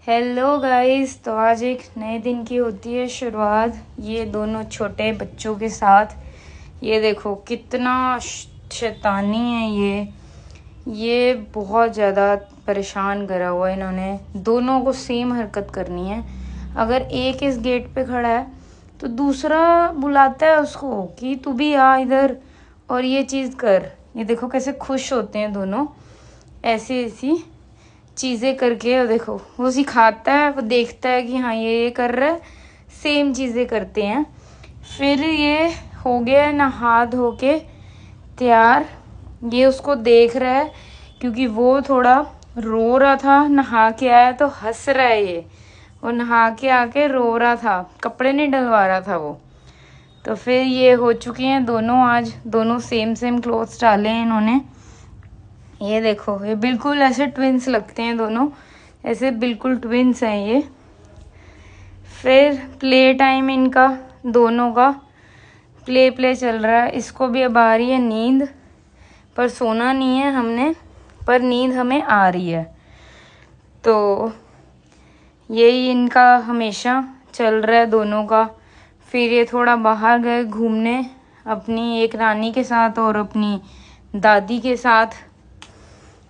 Hello guys, तो आज एक नए दिन की होती है शुरुआत। ये दोनों छोटे बच्चों के साथ ये देखो कितना शैतानी है। ये बहुत ज़्यादा परेशान करा हुआ है इन्होंने। दोनों को सेम हरकत करनी है। अगर एक इस गेट पे खड़ा है तो दूसरा बुलाता है उसको कि तू भी आ इधर और ये चीज़ कर। ये देखो कैसे खुश होते हैं दोनों, ऐसी ऐसी चीज़ें करके। और देखो वो सिखाता है, वो देखता है कि हाँ ये कर रहा है, सेम चीज़ें करते हैं। फिर ये हो गया नहा धो के तैयार। ये उसको देख रहा है क्योंकि वो थोड़ा रो रहा था, नहा के आया तो हंस रहा है ये। वो नहा के आके रो रहा था, कपड़े नहीं डलवा रहा था वो। तो फिर ये हो चुके हैं दोनों, आज दोनों सेम क्लोथ्स डाले हैं इन्होंने। ये देखो ये बिल्कुल ऐसे ट्विंस लगते हैं दोनों, ऐसे बिल्कुल ट्विंस हैं ये। फिर प्ले टाइम इनका दोनों का प्ले चल रहा है। इसको भी अब आ रही है नींद, पर सोना नहीं है हमने, पर नींद हमें आ रही है। तो यही इनका हमेशा चल रहा है दोनों का। फिर ये थोड़ा बाहर गए घूमने अपनी एक रानी के साथ और अपनी दादी के साथ।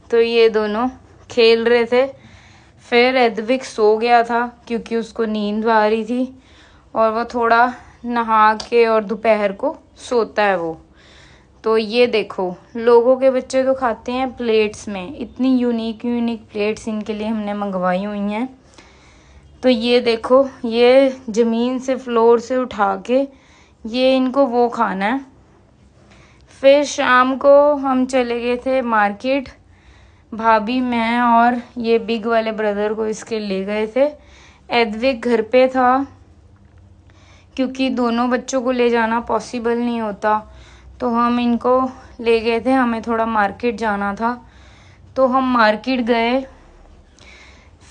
तो ये दोनों खेल रहे थे। फिर एडविक सो गया था क्योंकि उसको नींद आ रही थी, और वो थोड़ा नहा के और दोपहर को सोता है वो। तो ये देखो लोगों के बच्चे तो खाते हैं प्लेट्स में। इतनी यूनिक प्लेट्स इनके लिए हमने मंगवाई हुई हैं। तो ये देखो ये ज़मीन से फ्लोर से उठा के ये इनको वो खाना है। फिर शाम को हम चले गए थे मार्केट, भाभी मैं और ये बिग वाले ब्रदर को इसके ले गए थे। एडविक घर पे था क्योंकि दोनों बच्चों को ले जाना पॉसिबल नहीं होता, तो हम इनको ले गए थे। हमें थोड़ा मार्केट जाना था तो हम मार्केट गए।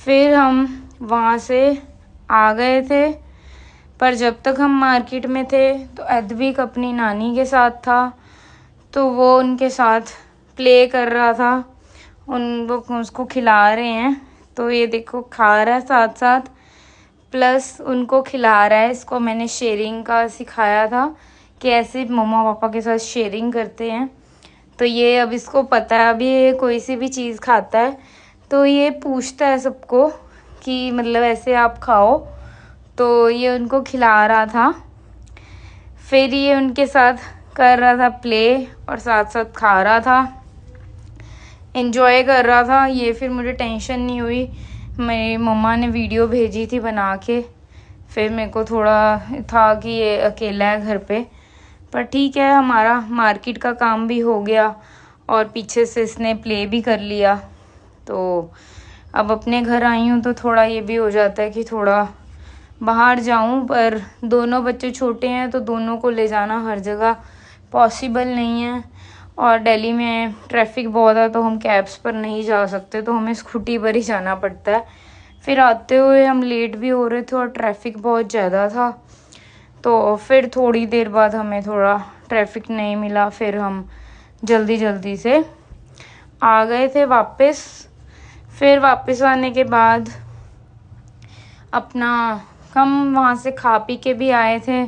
फिर हम वहाँ से आ गए थे, पर जब तक हम मार्केट में थे तो एडविक अपनी नानी के साथ था, तो वो उनके साथ प्ले कर रहा था। वो उसको खिला रहे हैं, तो ये देखो खा रहा है साथ साथ, प्लस उनको खिला रहा है। इसको मैंने शेयरिंग का सिखाया था कि ऐसे मम्मा पापा के साथ शेयरिंग करते हैं। तो ये अब इसको पता है, अभी ये कोई सी भी चीज़ खाता है तो ये पूछता है सबको कि मतलब ऐसे आप खाओ। तो ये उनको खिला रहा था। फिर ये उनके साथ कर रहा था प्ले और साथ साथ खा रहा था, एंजॉय कर रहा था ये। फिर मुझे टेंशन नहीं हुई, मेरी मम्मा ने वीडियो भेजी थी बना के। फिर मेरे को थोड़ा था कि ये अकेला है घर पे, पर ठीक है हमारा मार्केट का काम भी हो गया और पीछे से इसने प्ले भी कर लिया। तो अब अपने घर आई हूँ तो थोड़ा ये भी हो जाता है कि थोड़ा बाहर जाऊँ, पर दोनों बच्चे छोटे हैं तो दोनों को ले जाना हर जगह पॉसिबल नहीं है। और दिल्ली में ट्रैफिक बहुत है तो हम कैब्स पर नहीं जा सकते, तो हमें स्कूटी पर ही जाना पड़ता है। फिर आते हुए हम लेट भी हो रहे थे और ट्रैफिक बहुत ज़्यादा था, तो फिर थोड़ी देर बाद हमें थोड़ा ट्रैफिक नहीं मिला। फिर हम जल्दी से आ गए थे वापस। फिर वापस आने के बाद अपना हम वहाँ से खा पी के भी आए थे,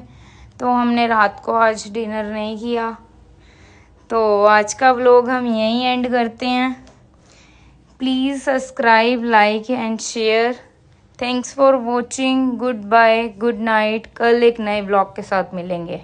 तो हमने रात को आज डिनर नहीं किया। तो आज का व्लॉग हम यहीं एंड करते हैं। Please subscribe, like and share. Thanks for watching. Goodbye, good night. कल एक नए व्लॉग के साथ मिलेंगे।